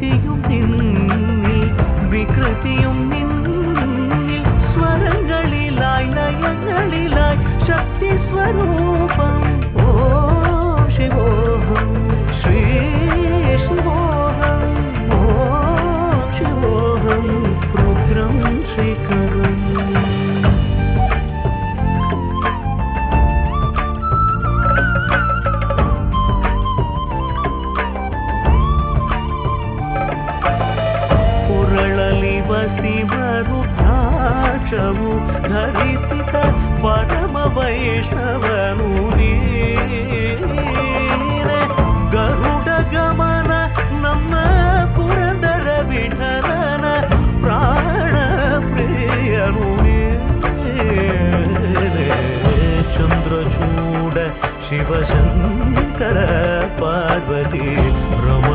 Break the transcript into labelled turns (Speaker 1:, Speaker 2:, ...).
Speaker 1: വികൃതിയും നിന്നിൽ വികൃതിയും നിന്നിൽ സ്വരങ്ങളിലായി ലയങ്ങളിലായി ശക്തി സ്വരൂപം ഓം ശിവോഹം ശ്രീ ശിവോഹം ഓം ശിവോഹം രുദ്രം ശ്രീകരം ಶಿವರುದ್ರಾಕ್ಷವು ಧರಿಸಿದ ಪರಮ ವೈಷ್ಣವನು ನೀನೆ ಗರುಡ ಗಮನ ನಮ್ಮ ಪುರಂದರ ವಿಠಲನ ಪ್ರಾಣ ಪ್ರಿಯನು ನೀನೆ ಚಂದ್ರಚೂಡ ಶಿವಶಂಕರ ಪಾರ್ವತಿ ರಮ